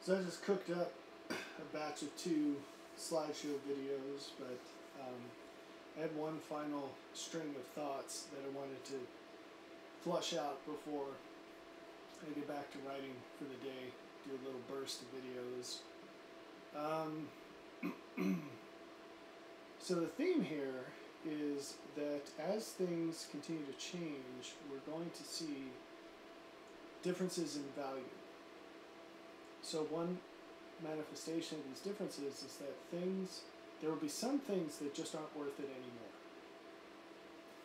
So I just cooked up a batch of 2 slideshow videos, but I had one final string of thoughts that I wanted to flush out before I get back to writing for the day, do a little burst of videos. So the theme here is that as things continue to change, we're going to see differences in value. So one manifestation of these differences is that there will be some things that just aren't worth it anymore.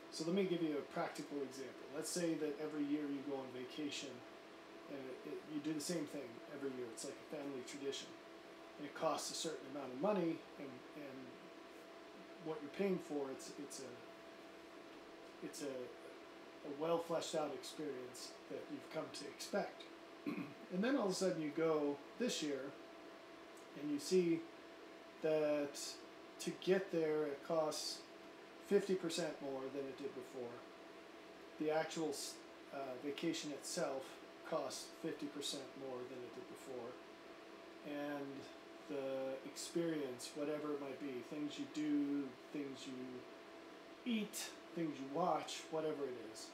So let me give you a practical example. Let's say that every year you go on vacation and you do the same thing every year. It's like a family tradition. And it costs a certain amount of money, and what you're paying for, it's a well fleshed out experience that you've come to expect. And then all of a sudden you go this year and you see that to get there it costs 50% more than it did before. The actual vacation itself costs 50% more than it did before. And the experience, whatever it might be, things you do, things you eat, things you watch, whatever it is,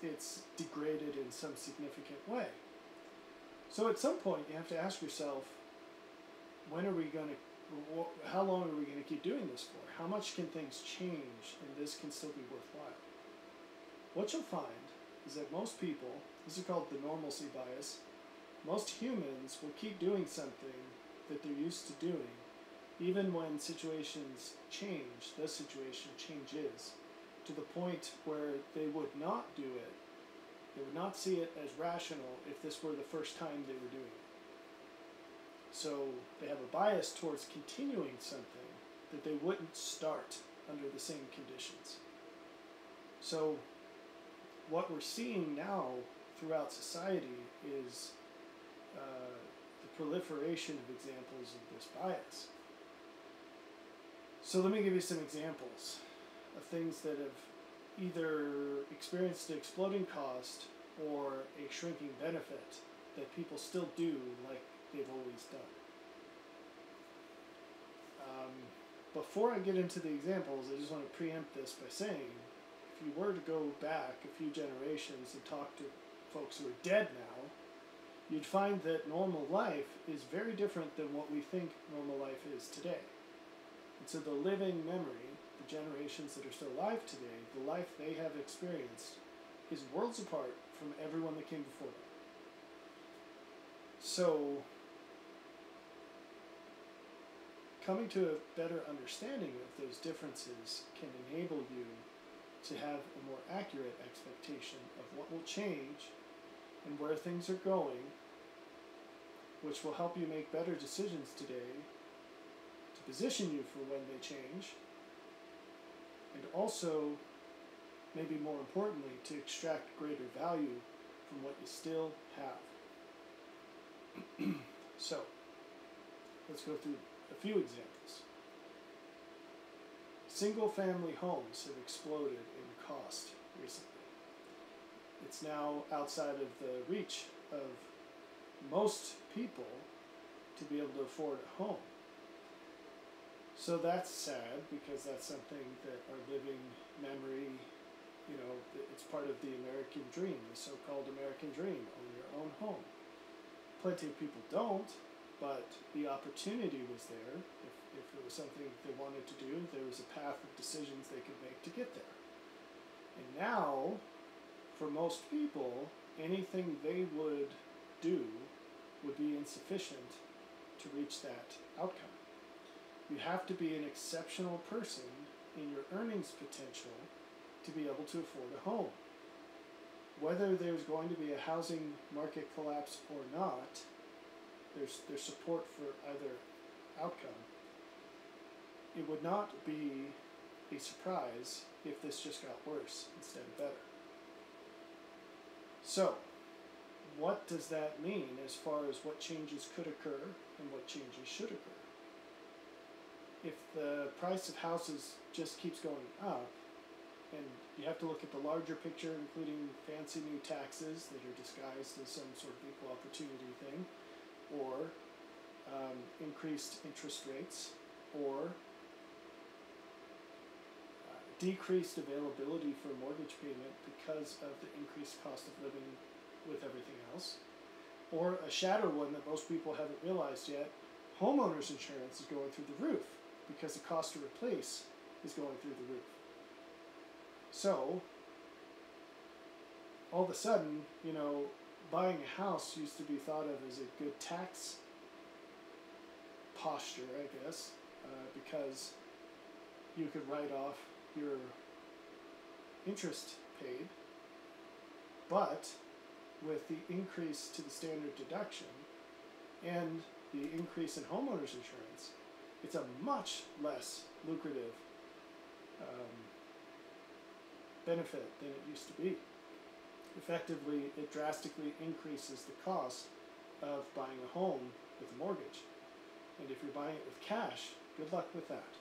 it's degraded in some significant way. So at some point you have to ask yourself, how long are we going to keep doing this for? How much can things change and this can still be worthwhile? What you'll find is that most people, this is called the normalcy bias, most humans will keep doing something that they're used to doing, even when situations change, the situation changes, to the point where they would not do it. They would not see it as rational if this were the first time they were doing it. So they have a bias towards continuing something that they wouldn't start under the same conditions. So what we're seeing now throughout society is the proliferation of examples of this bias. So let me give you some examples of things that have either experienced an exploding cost or a shrinking benefit that people still do like they've always done. Before I get into the examples, I just want to preempt this by saying, if you were to go back a few generations and talk to folks who are dead now, you'd find that normal life is very different than what we think normal life is today. And so the living memory, the generations that are still alive today, the life they have experienced is worlds apart from everyone that came before them. So coming to a better understanding of those differences can enable you to have a more accurate expectation of what will change and where things are going, which will help you make better decisions today to position you for when they change, and also, maybe more importantly, to extract greater value from what you still have. So, let's go through a few examples. Single-family homes have exploded in cost recently. It's now outside of the reach of most people to be able to afford a home. So that's sad, because that's something that our living memory, it's part of the American dream, the so-called American dream, own your own home. Plenty of people don't, but the opportunity was there. If it was something they wanted to do, there was a path of decisions they could make to get there. And now, for most people, anything they would do would be insufficient to reach that outcome. You have to be an exceptional person in your earnings potential to be able to afford a home. Whether there's going to be a housing market collapse or not, there's support for either outcome. It would not be a surprise if this just got worse instead of better. So, what does that mean as far as what changes could occur and what changes should occur? If the price of houses just keeps going up and you have to look at the larger picture, including fancy new taxes that are disguised as some sort of equal opportunity thing, or increased interest rates, or decreased availability for mortgage payment because of the increased cost of living with everything else, or a shadow one that most people haven't realized yet, homeowners insurance is going through the roof because the cost to replace is going through the roof. So, all of a sudden, you know, buying a house used to be thought of as a good tax posture, I guess, because you could write off your interest paid, but with the increase to the standard deduction and the increase in homeowners insurance, it's a much less lucrative benefit than it used to be. Effectively, it drastically increases the cost of buying a home with a mortgage. And if you're buying it with cash, good luck with that.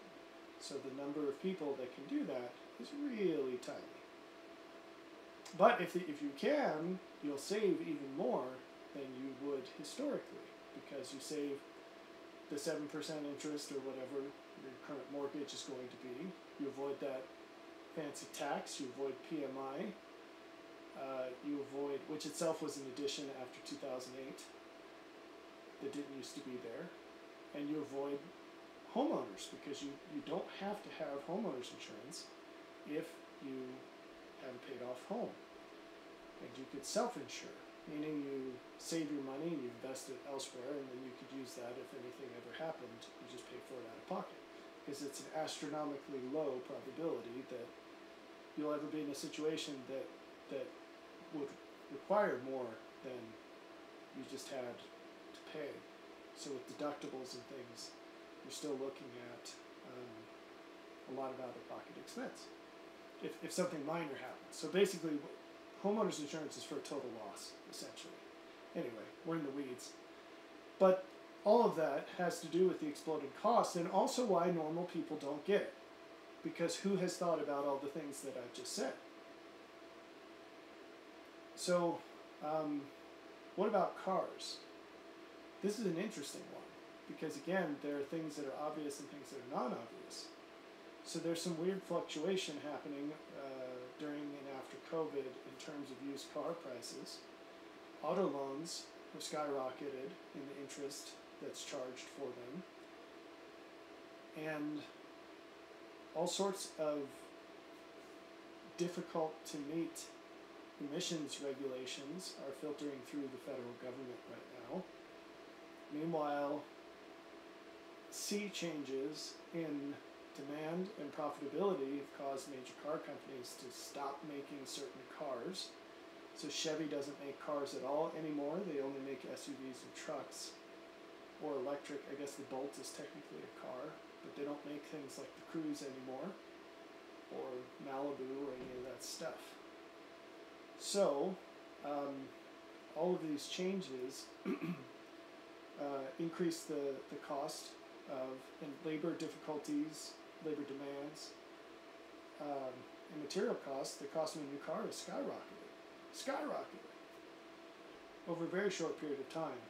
So the number of people that can do that is really tiny. But if you can, you'll save even more than you would historically, because you save the 7% interest or whatever your current mortgage is going to be. You avoid that fancy tax, you avoid PMI, you avoid, which itself was an addition after 2008 that didn't used to be there, and you avoid homeowners because you don't have to have homeowners insurance if you have a paid off home. And you could self-insure, meaning you save your money and you invest it elsewhere, and then you could use that if anything ever happened, you just pay for it out of pocket. Because it's an astronomically low probability that you'll ever be in a situation that would require more than you just had to pay. So with deductibles and things, you're still looking at a lot of out-of-pocket expense if something minor happens. So basically, homeowners insurance is for total loss, essentially. Anyway, we're in the weeds. But all of that has to do with the exploded cost, and also why normal people don't get it. Because who has thought about all the things that I've just said? So, what about cars? This is an interesting one, because again, there are things that are obvious and things that are non-obvious. So there's some weird fluctuation happening during and after COVID in terms of used car prices. Auto loans have skyrocketed in the interest that's charged for them. And all sorts of difficult to meet emissions regulations are filtering through the federal government right now. Meanwhile, sea changes in demand and profitability have caused major car companies to stop making certain cars. So Chevy doesn't make cars at all anymore. They only make SUVs and trucks. Or electric, I guess the Bolt is technically a car, but they don't make things like the Cruise anymore, or Malibu, or any of that stuff. So, all of these changes increase the cost of and labor difficulties, labor demands, and material costs. The cost of a new car is skyrocketed over a very short period of time.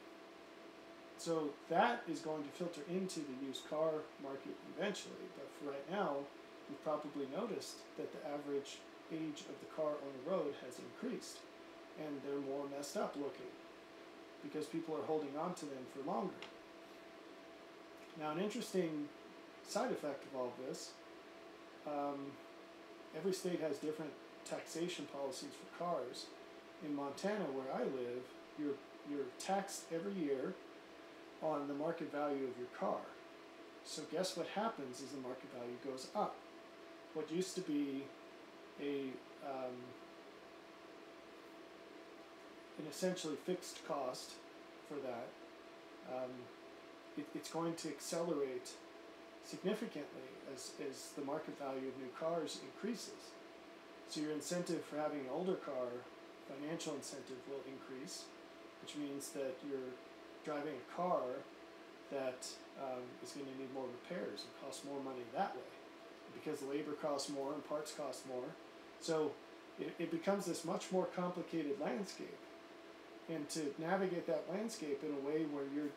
So that is going to filter into the used car market eventually, but for right now, you've probably noticed that the average age of the car on the road has increased, and they're more messed up looking because people are holding on to them for longer. Now, an interesting side effect of all this, every state has different taxation policies for cars. In Montana, where I live, you're taxed every year on the market value of your car. So guess what happens is the market value goes up. What used to be an essentially fixed cost for that, it's going to accelerate significantly as the market value of new cars increases. So your incentive for having an older car, financial incentive, will increase, which means that you're driving a car that is going to need more repairs and cost more money that way. Because labor costs more and parts cost more, So it becomes this much more complicated landscape. And to navigate that landscape in a way where you're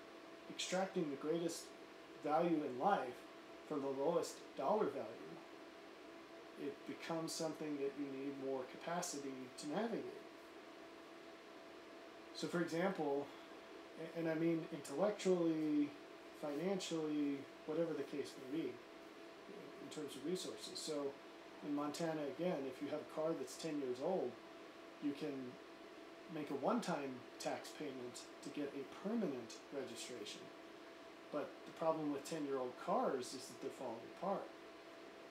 extracting the greatest value in life for the lowest dollar value, it becomes something that you need more capacity to navigate. So for example, and I mean intellectually, financially, whatever the case may be, in terms of resources. So in Montana, again, if you have a car that's 10 years old, you can make a one-time tax payment to get a permanent registration. But the problem with 10-year-old cars is that they're falling apart.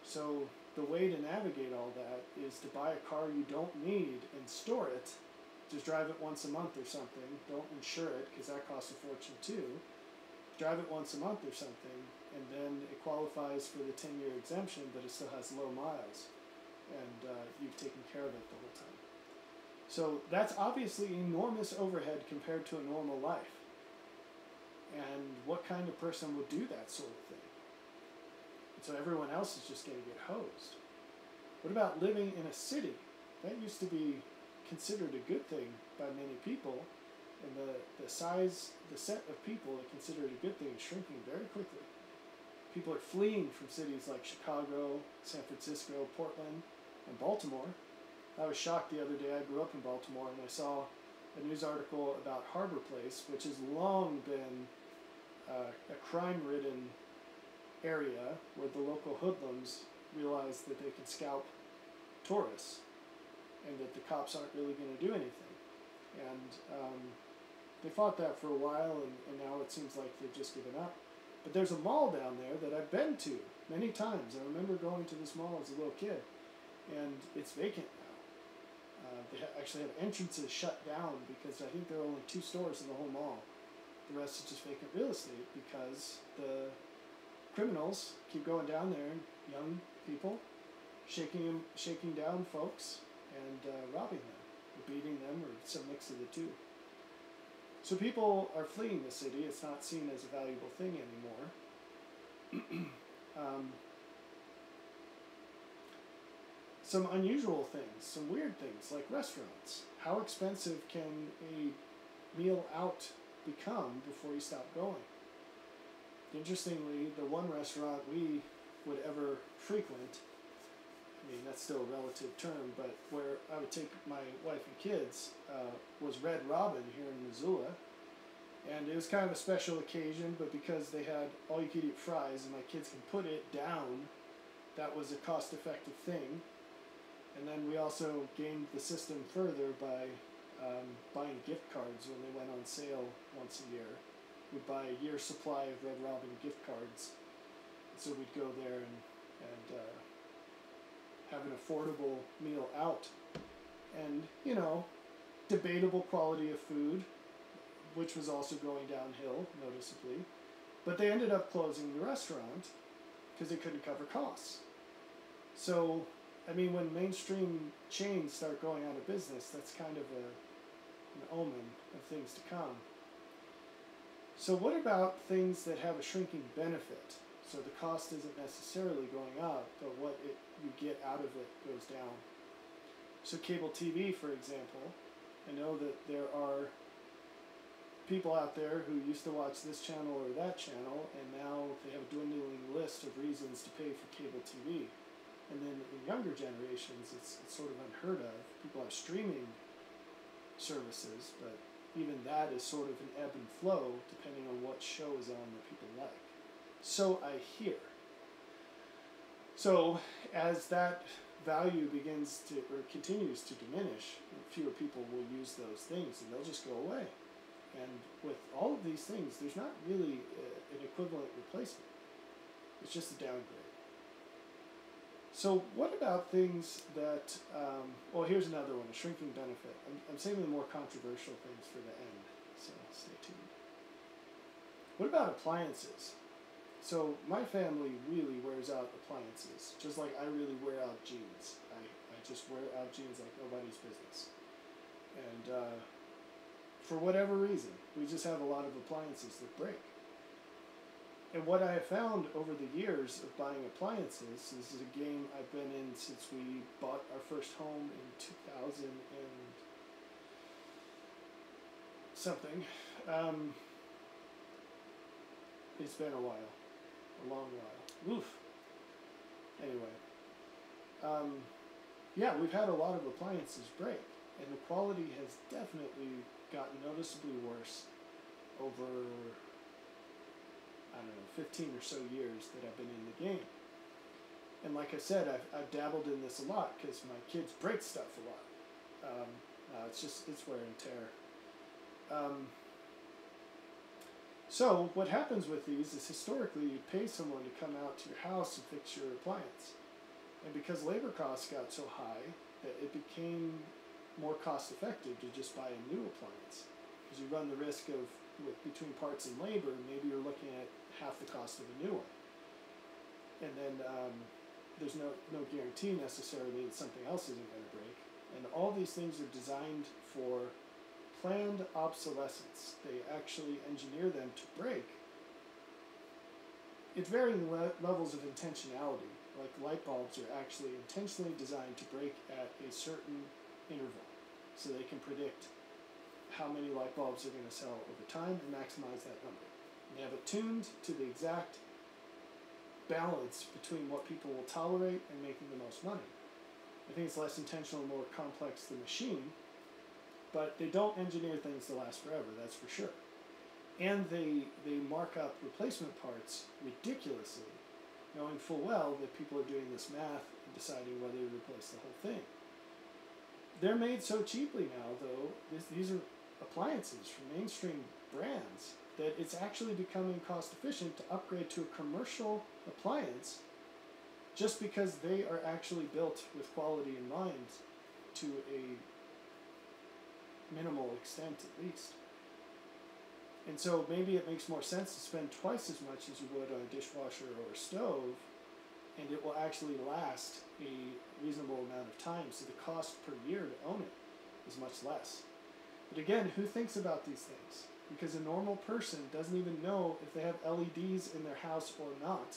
So the way to navigate all that is to buy a car you don't need and store it. Just drive it once a month or something. Don't insure it, because that costs a fortune too. Drive it once a month or something, and then it qualifies for the 10-year exemption, but it still has low miles, and you've taken care of it the whole time. So that's obviously enormous overhead compared to a normal life. And what kind of person would do that sort of thing? And so everyone else is just going to get hosed. What about living in a city? That used to be considered a good thing by many people, and the set of people that consider it a good thing is shrinking very quickly. People are fleeing from cities like Chicago, San Francisco, Portland, and Baltimore. I was shocked the other day. I grew up in Baltimore, and I saw a news article about Harbor Place, which has long been a crime-ridden area where the local hoodlums realize that they can scalp tourists and that the cops aren't really going to do anything. And they fought that for a while, and now it seems like they've just given up. But there's a mall down there that I've been to many times. I remember going to this mall as a little kid, and it's vacant now. They actually have entrances shut down because I think there are only 2 stores in the whole mall. The rest is just vacant real estate because the criminals keep going down there, and young people shaking down folks and robbing them, or beating them, or some mix of the two. So people are fleeing the city. It's not seen as a valuable thing anymore. Some unusual things, some weird things, like restaurants. How expensive can a meal out become before you stop going? Interestingly, the one restaurant we would ever frequent, I mean, that's still a relative term, but where I would take my wife and kids was Red Robin here in Missoula. And it was kind of a special occasion, but because they had all-you-could-eat fries and my kids can put it down, that was a cost-effective thing. And then we also gamed the system further by buying gift cards when they went on sale once a year. We'd buy a year's supply of Red Robin gift cards. So we'd go there and have an affordable meal out. And, you know, debatable quality of food, which was also going downhill noticeably. But they ended up closing the restaurant because they couldn't cover costs. So, I mean, when mainstream chains start going out of business, that's kind of an omen of things to come. So what about things that have a shrinking benefit? So the cost isn't necessarily going up, but what you get out of it goes down. So cable TV, for example, I know that there are people out there who used to watch this channel or that channel, and now they have a dwindling list of reasons to pay for cable TV. And then in younger generations, it's sort of unheard of. People have streaming services, but even that is sort of an ebb and flow depending on what show is on that people like. So I hear. So as that value begins to, or continues to diminish, fewer people will use those things and they'll just go away. And with all of these things, there's not really an equivalent replacement. It's just a downgrade. So what about things that, well, here's another one, a shrinking benefit. I'm saving the more controversial things for the end, so stay tuned. What about appliances? So my family really wears out appliances, just like I really wear out jeans. I just wear out jeans like nobody's business. And for whatever reason, we just have a lot of appliances that break. And what I have found over the years of buying appliances, this is a game I've been in since we bought our first home in 2000 and something. It's been a while, a long while. Oof. Anyway, yeah, we've had a lot of appliances break, and the quality has definitely gotten noticeably worse over, I don't know, 15 or so years that I've been in the game. And like I said, I've dabbled in this a lot because my kids break stuff a lot. It's wear and tear. So what happens with these is historically you pay someone to come out to your house and fix your appliance. And because labor costs got so high, that it became more cost effective to just buy a new appliance. Because you run the risk of, between parts and labor, maybe you're looking at half the cost of a new one. And then there's no guarantee necessarily that something else isn't going to break. And all these things are designed for planned obsolescence. They actually engineer them to break at varying levels of intentionality. Like light bulbs are actually intentionally designed to break at a certain interval, so they can predict how many light bulbs they're going to sell over time and maximize that number. And they have it tuned to the exact balance between what people will tolerate and making the most money. I think it's less intentional and more complex than machine, but they don't engineer things to last forever, that's for sure. And they mark up replacement parts ridiculously, knowing full well that people are doing this math and deciding whether to replace the whole thing. They're made so cheaply now, though, these are appliances from mainstream brands, that it's actually becoming cost efficient to upgrade to a commercial appliance just because they are actually built with quality in mind to a minimal extent at least. And so maybe it makes more sense to spend twice as much as you would on a dishwasher or a stove, and it will actually last a reasonable amount of time, so the cost per year to own it is much less. But again, who thinks about these things? Because a normal person doesn't even know if they have LEDs in their house or not,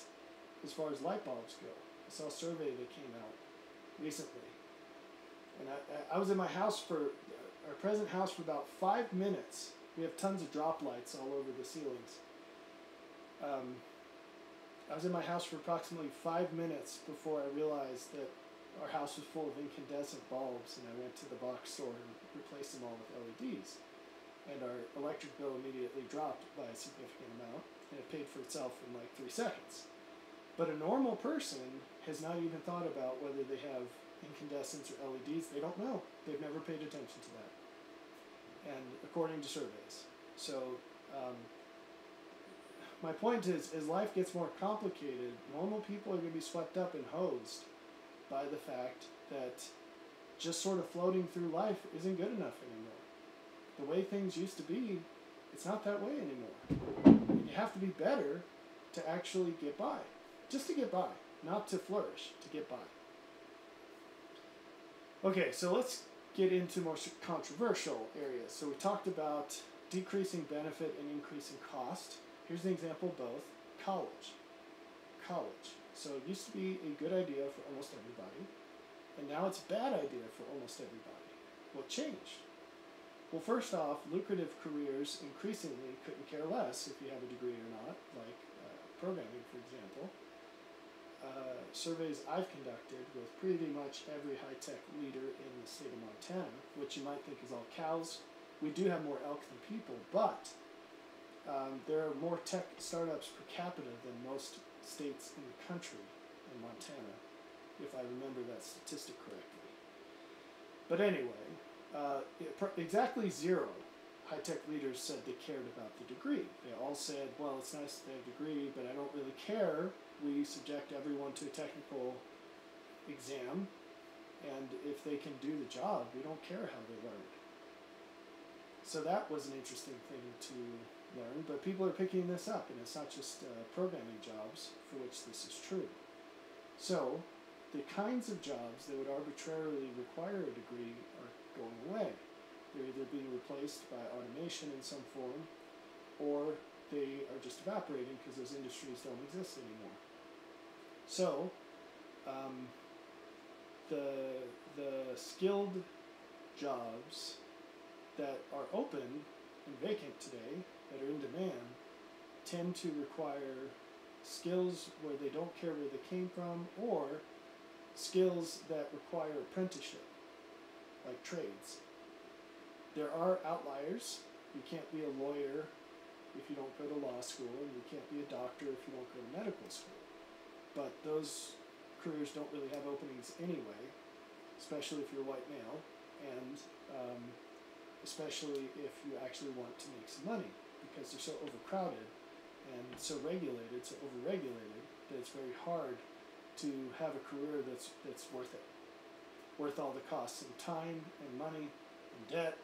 as far as light bulbs go. I saw a survey that came out recently. And I was in my house our present house for about 5 minutes. We have tons of drop lights all over the ceilings. I was in my house for approximately 5 minutes before I realized that our house was full of incandescent bulbs, and I went to the box store and replaced them all with LEDs. And our electric bill immediately dropped by a significant amount, and it paid for itself in like 3 seconds. But a normal person has not even thought about whether they have incandescents or LEDs. They don't know. They've never paid attention to that. And according to surveys. So my point is, as life gets more complicated, normal people are going to be swept up and hosed by the fact that just sort of floating through life isn't good enough anymore. The way things used to be, it's not that way anymore. And you have to be better to actually get by. Just to get by, not to flourish, to get by. Okay, so let's get into more controversial areas. So we talked about decreasing benefit and increasing cost. Here's an example of both. College. So it used to be a good idea for almost everybody, and now it's a bad idea for almost everybody. What changed? Well, first off, lucrative careers increasingly couldn't care less if you have a degree or not, like programming, for example. Surveys I've conducted with pretty much every high-tech leader in the state of Montana, which you might think is all cows. We do have more elk than people, but there are more tech startups per capita than most states in the country in Montana, if I remember that statistic correctly. But anyway, exactly 0 high-tech leaders said they cared about the degree. They all said, well, it's nice that they have a degree, but I don't really care. We subject everyone to a technical exam, and if they can do the job, we don't care how they learn. So that was an interesting thing to learn, but people are picking this up, and it's not just programming jobs for which this is true. So the kinds of jobs that would arbitrarily require a degree are going away. They're either being replaced by automation in some form, or they are just evaporating because those industries don't exist anymore. So, the skilled jobs that are open and vacant today, that are in demand, tend to require skills where they don't care where they came from, or skills that require apprenticeship, like trades. There are outliers. You can't be a lawyer if you don't go to law school, and you can't be a doctor if you don't go to medical school. But those careers don't really have openings anyway, especially if you're a white male, and especially if you actually want to make some money, because they're so overcrowded and so regulated, so overregulated, that it's very hard to have a career that's worth it, worth all the costs and time and money and debt.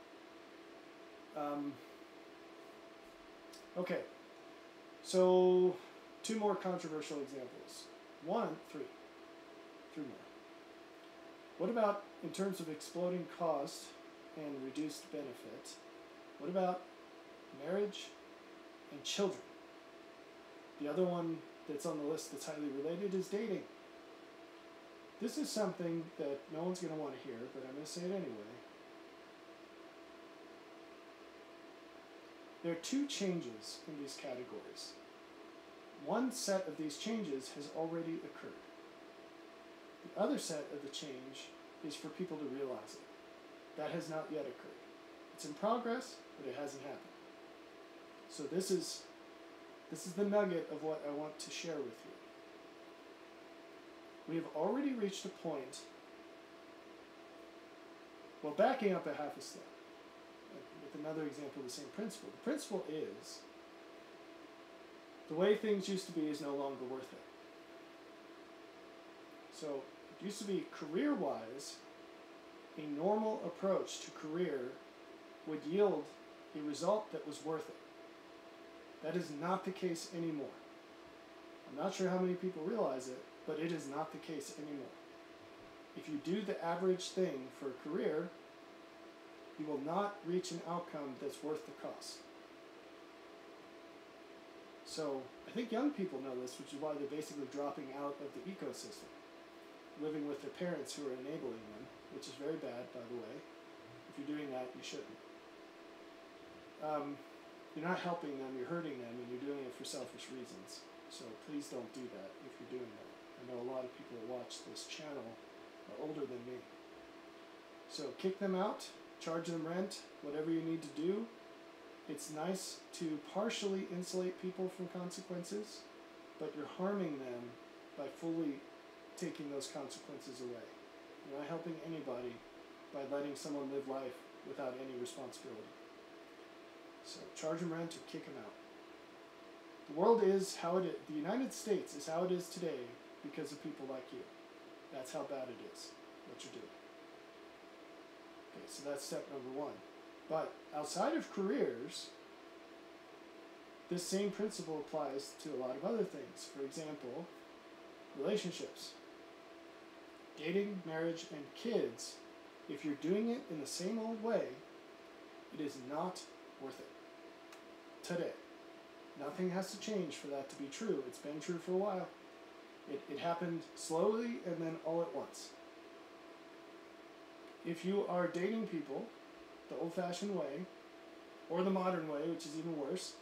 Okay, so 2 more controversial examples. Three more. What about in terms of exploding cost and reduced benefit? What about marriage and children? The other one that's on the list that's highly related is dating. This is something that no one's going to want to hear, but I'm going to say it anyway. There are 2 changes in these categories. One set of these changes has already occurred. The other set of the change is for people to realize it. That has not yet occurred. It's in progress, but it hasn't happened. So this is the nugget of what I want to share with you. We have already reached a point, well, backing up a half a step, with another example of the same principle. The principle is, the way things used to be is no longer worth it. So, it used to be career-wise, a normal approach to career would yield a result that was worth it. That is not the case anymore. I'm not sure how many people realize it, but it is not the case anymore. If you do the average thing for a career, you will not reach an outcome that's worth the cost. So, I think young people know this, which is why they're basically dropping out of the ecosystem, living with their parents who are enabling them, which is very bad, by the way. If you're doing that, you shouldn't. You're not helping them, you're hurting them, and you're doing it for selfish reasons. So please don't do that if you're doing that. I know a lot of people that watch this channel are older than me. So kick them out, charge them rent, whatever you need to do. It's nice to partially insulate people from consequences, but you're harming them by fully taking those consequences away. You're not helping anybody by letting someone live life without any responsibility. So charge them rent or kick them out. The world is how it is. The United States is how it is today because of people like you. That's how bad it is, what you're doing. Okay, so that's step number 1. But outside of careers, this same principle applies to a lot of other things. For example, relationships, dating, marriage, and kids. If you're doing it in the same old way, it is not worth it. Today. Nothing has to change for that to be true. It's been true for a while. It happened slowly and then all at once. If you are dating people the old-fashioned way, or the modern way, which is even worse,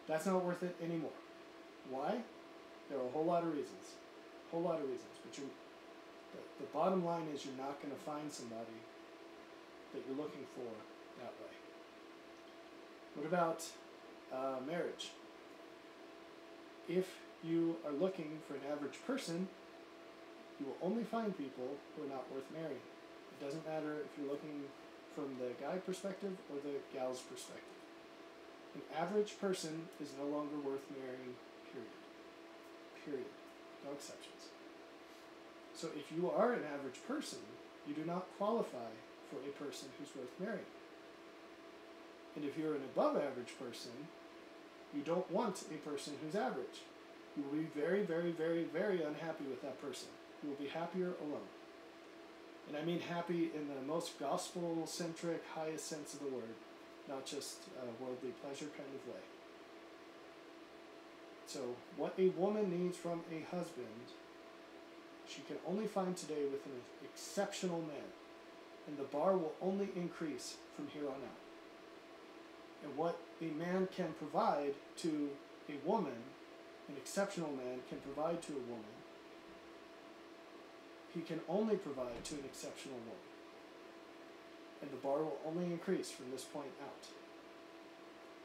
that's not worth it anymore. Why? There are a whole lot of reasons. A whole lot of reasons. But the bottom line is you're not going to find somebody that you're looking for that way. What about marriage? If you are looking for an average person, you will only find people who are not worth marrying. It doesn't matter if you're looking from the guy perspective or the gal's perspective. An average person is no longer worth marrying, period. Period. No exceptions. So if you are an average person, you do not qualify for a person who's worth marrying. And if you're an above average person, you don't want a person who's average. You will be very, very, very, very unhappy with that person. You will be happier alone. And I mean happy in the most gospel-centric, highest sense of the word, not just a worldly pleasure kind of way. So what a woman needs from a husband, she can only find today with an exceptional man. And the bar will only increase from here on out. And what a man can provide to a woman, an exceptional man can provide to a woman, he can only provide to an exceptional woman. And the bar will only increase from this point out.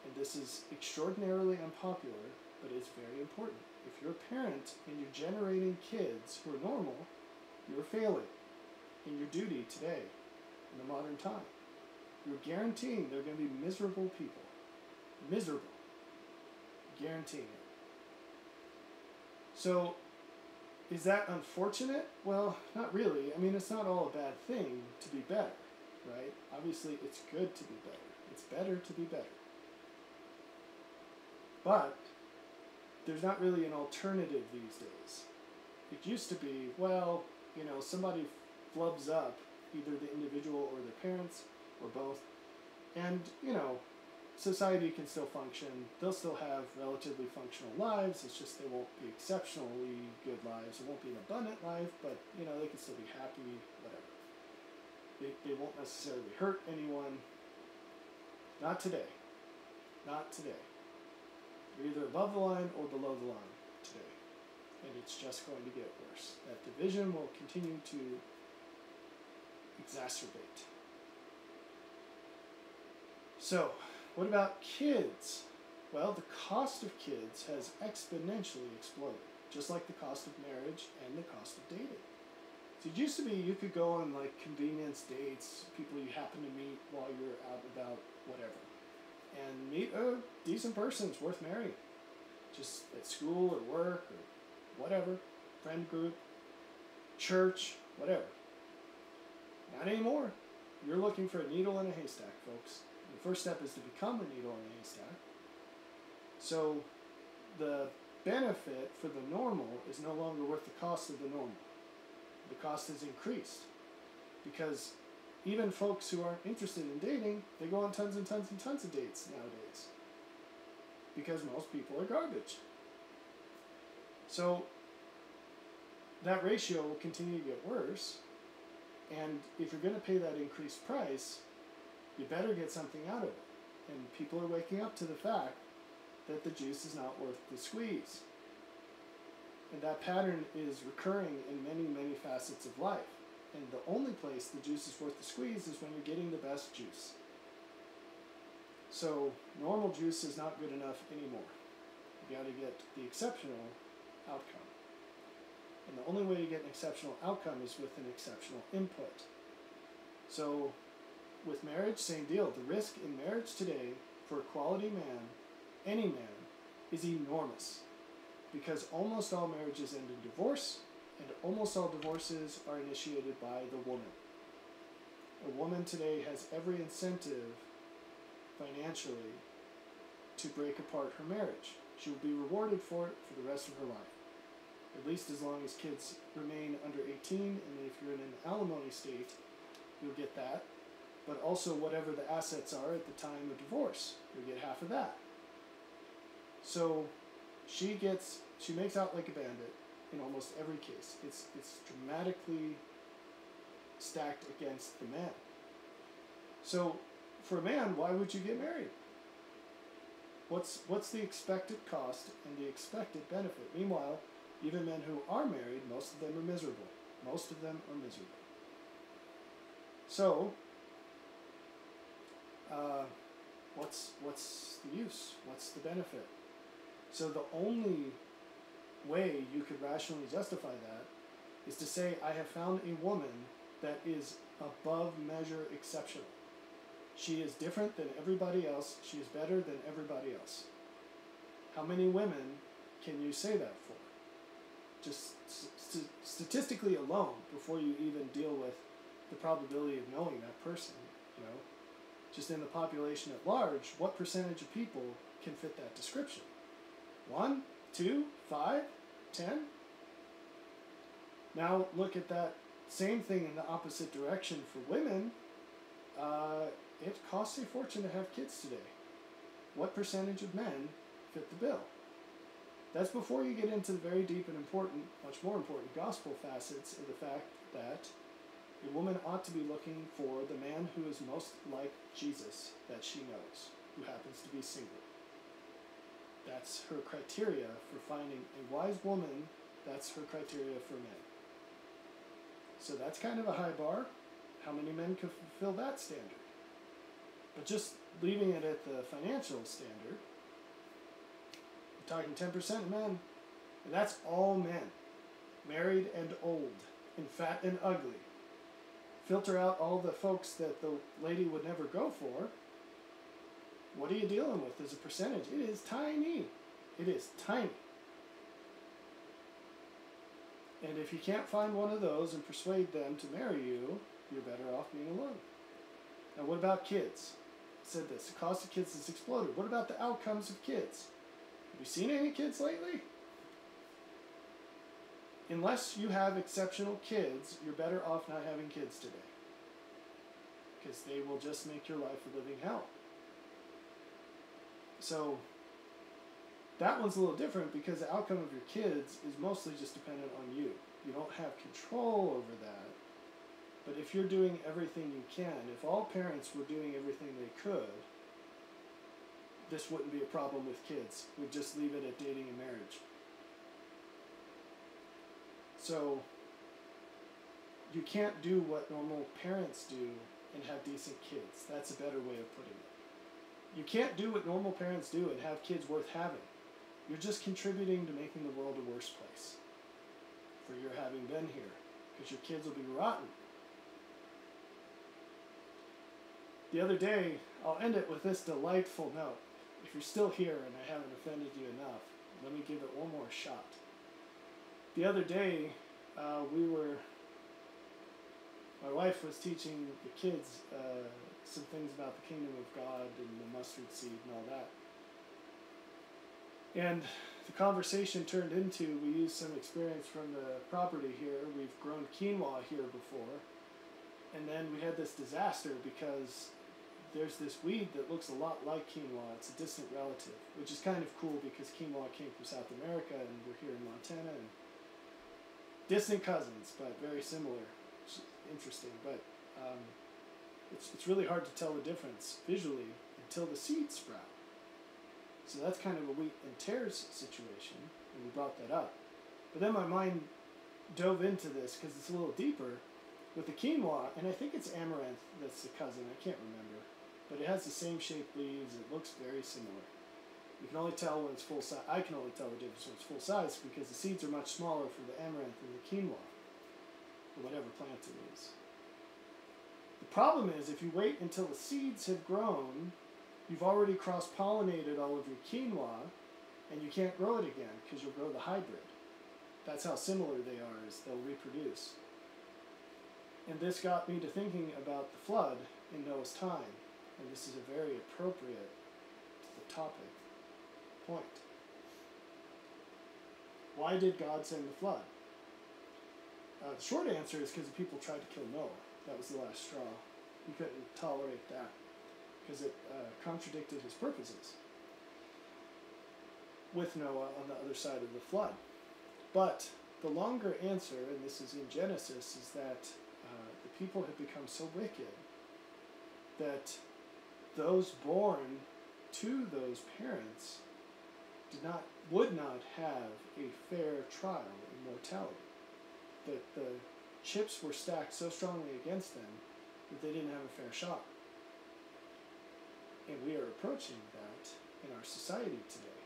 And this is extraordinarily unpopular, but it's very important. If you're a parent and you're generating kids who are normal, you're failing in your duty today, in the modern time. You're guaranteeing they're going to be miserable people. Miserable. Guaranteeing it. So, is that unfortunate? Well, not really. I mean, it's not all a bad thing to be better, right? Obviously, it's good to be better. It's better to be better. But there's not really an alternative these days. It used to be, well, you know, somebody flubs up, either the individual or their parents, or both, and, you know, society can still function. They'll still have relatively functional lives. It's just they won't be exceptionally good lives. It won't be an abundant life, but, you know, they can still be happy, whatever. They won't necessarily hurt anyone. Not today. Not today. You're either above the line or below the line today. And it's just going to get worse. That division will continue to exacerbate. So, what about kids? Well, the cost of kids has exponentially exploded, just like the cost of marriage and the cost of dating. So it used to be you could go on like convenience dates, people you happen to meet while you're out and about, whatever, and meet a decent person who's worth marrying, just at school or work or whatever, friend group, church, whatever. Not anymore. You're looking for a needle in a haystack, folks. The first step is to become a needle in a haystack. So the benefit for the normal is no longer worth the cost of the normal. The cost has increased because even folks who aren't interested in dating, they go on tons and tons and tons of dates nowadays because most people are garbage. So that ratio will continue to get worse, and if you're going to pay that increased price, you better get something out of it. And people are waking up to the fact that the juice is not worth the squeeze. And that pattern is recurring in many, many facets of life. And the only place the juice is worth the squeeze is when you're getting the best juice. So normal juice is not good enough anymore. You got to get the exceptional outcome. And the only way to get an exceptional outcome is with an exceptional input. So with marriage, same deal. The risk in marriage today for a quality man, any man, is enormous. Because almost all marriages end in divorce, and almost all divorces are initiated by the woman. A woman today has every incentive financially to break apart her marriage. She will be rewarded for it for the rest of her life. At least as long as kids remain under 18, and if you're in an alimony state, you'll get that. But also whatever the assets are at the time of divorce, you'll get half of that. So she makes out like a bandit in almost every case. It's dramatically stacked against the man. So for a man, why would you get married? What's the expected cost and the expected benefit? Meanwhile, even men who are married, most of them are miserable. Most of them are miserable. So, what's the use? What's the benefit? So the only way you could rationally justify that is to say, I have found a woman that is above measure exceptional. She is different than everybody else. She is better than everybody else. How many women can you say that for? Just statistically alone, before you even deal with the probability of knowing that person, you know, just in the population at large, what percentage of people can fit that description? 1, 2, 5, 10? Now look at that same thing in the opposite direction for women. It costs a fortune to have kids today. What percentage of men fit the bill? That's before you get into the very deep and important, much more important gospel facets of the fact that a woman ought to be looking for the man who is most like Jesus that she knows, who happens to be single. That's her criteria for finding a wise woman. That's her criteria for men. So that's kind of a high bar. How many men could fulfill that standard? But just leaving it at the financial standard, we're talking 10% of men, and that's all men, married and old, and fat and ugly. Filter out all the folks that the lady would never go for. What are you dealing with as a percentage? It is tiny. It is tiny. And if you can't find one of those and persuade them to marry you, you're better off being alone. Now, what about kids? I said this. The cost of kids has exploded. What about the outcomes of kids? Have you seen any kids lately? Unless you have exceptional kids, you're better off not having kids today. Because they will just make your life a living hell. So, that one's a little different because the outcome of your kids is mostly just dependent on you. You don't have control over that. But if you're doing everything you can, if all parents were doing everything they could, this wouldn't be a problem with kids. We'd just leave it at dating and marriage. So, you can't do what normal parents do and have decent kids. That's a better way of putting it. You can't do what normal parents do and have kids worth having. You're just contributing to making the world a worse place for your having been here, because your kids will be rotten. The other day, I'll end it with this delightful note. If you're still here and I haven't offended you enough, let me give it one more shot. The other day, my wife was teaching the kids some things about the kingdom of God and the mustard seed and all that. And the conversation turned into, we used some experience from the property here. We've grown quinoa here before. And then we had this disaster because there's this weed that looks a lot like quinoa. It's a distant relative, which is kind of cool because quinoa came from South America and we're here in Montana. And distant cousins, but very similar. It's interesting, but it's really hard to tell the difference visually until the seeds sprout. So that's kind of a wheat and tares situation, and we brought that up. But then my mind dove into this because it's a little deeper with the quinoa, and I think it's amaranth that's the cousin. I can't remember, but it has the same shaped leaves. It looks very similar. You can only tell when it's full size. I can only tell the difference when it's full size because the seeds are much smaller for the amaranth than the quinoa, or whatever plant it is. The problem is if you wait until the seeds have grown, you've already cross-pollinated all of your quinoa, and you can't grow it again because you'll grow the hybrid. That's how similar they are, is they'll reproduce. And this got me to thinking about the flood in Noah's time, and this is a very appropriate to the topic point. Why did God send the flood? The short answer is because the people tried to kill Noah. That was the last straw. He couldn't tolerate that because it contradicted his purposes with Noah on the other side of the flood. But the longer answer, and this is in Genesis, is that the people had become so wicked that those born to those parents would not have a fair trial in mortality. That the chips were stacked so strongly against them that they didn't have a fair shot. And we are approaching that in our society today.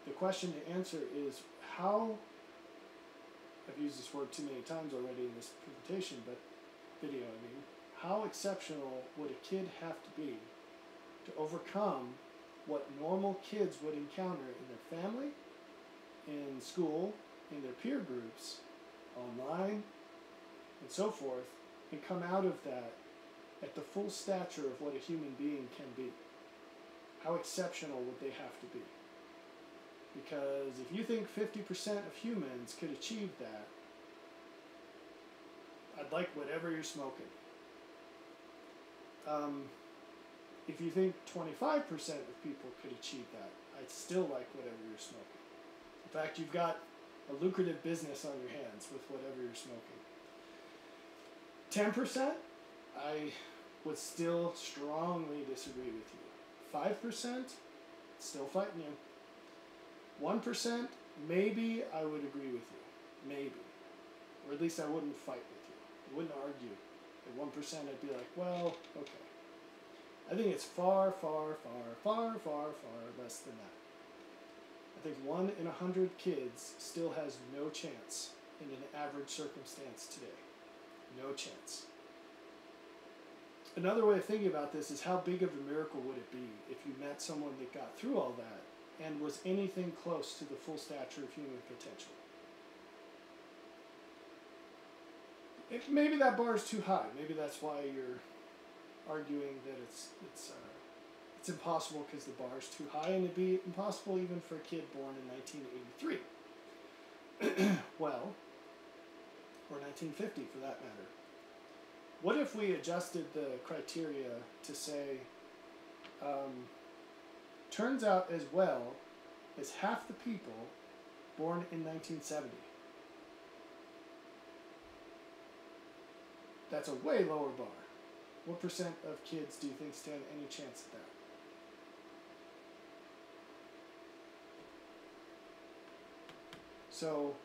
The question to answer is how, I've used this word too many times already in this presentation, but video, how exceptional would a kid have to be to overcome what normal kids would encounter in their family, in school, in their peer groups, online, and so forth, and come out of that at the full stature of what a human being can be? How exceptional would they have to be? Because if you think 50% of humans could achieve that, I'd like whatever you're smoking. If you think 25% of people could achieve that, I'd still like whatever you're smoking. In fact, you've got a lucrative business on your hands with whatever you're smoking. 10%, I would still strongly disagree with you. 5%, still fighting you. 1%, maybe I would agree with you. Maybe. Or at least I wouldn't fight with you. I wouldn't argue. At 1%, I'd be like, well, okay. I think it's far, far, far, far, far, far less than that. I think 1 in 100 kids still has no chance in an average circumstance today. No chance. Another way of thinking about this is how big of a miracle would it be if you met someone that got through all that and was anything close to the full stature of human potential? Maybe that bar is too high. Maybe that's why you're arguing that it's impossible because the bar is too high, and it'd be impossible even for a kid born in 1983. Well, or 1950 for that matter. What if we adjusted the criteria to say, turns out as well as half the people born in 1970. That's a way lower bar. What percent of kids do you think stand any chance at that? So,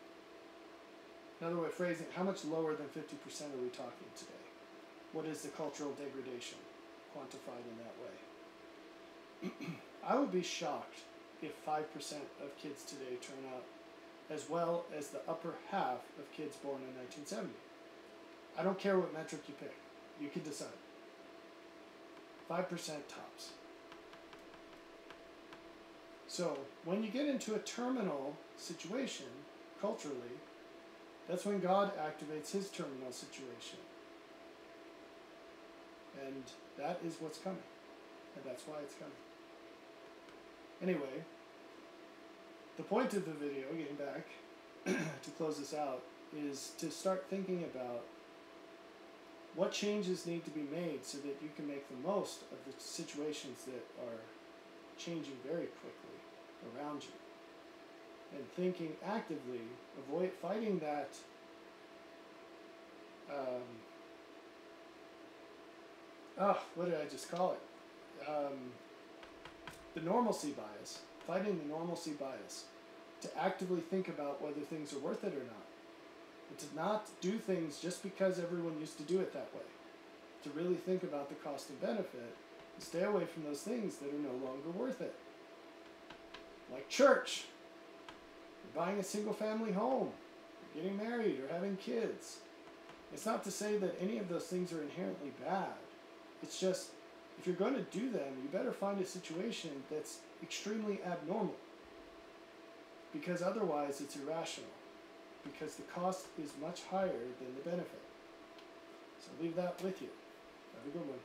another way of phrasing it, how much lower than 50% are we talking today? What is the cultural degradation quantified in that way? I would be shocked if 5% of kids today turn out as well as the upper half of kids born in 1970. I don't care what metric you pick. You can decide. 5% tops. So, when you get into a terminal situation, culturally, that's when God activates his terminal situation. And that is what's coming. And that's why it's coming. Anyway, the point of the video, getting back to close this out, is to start thinking about what changes need to be made so that you can make the most of the situations that are changing very quickly around you. And thinking actively, avoid fighting that what did I just call it? The normalcy bias. Fighting the normalcy bias. To actively think about whether things are worth it or not. And to not do things just because everyone used to do it that way. To really think about the cost and benefit. And stay away from those things that are no longer worth it. Like church. Or buying a single family home. Or getting married or having kids. It's not to say that any of those things are inherently bad. It's just, if you're going to do them, you better find a situation that's extremely abnormal. Because otherwise it's irrational. Because the cost is much higher than the benefit. So leave that with you. Have a good one.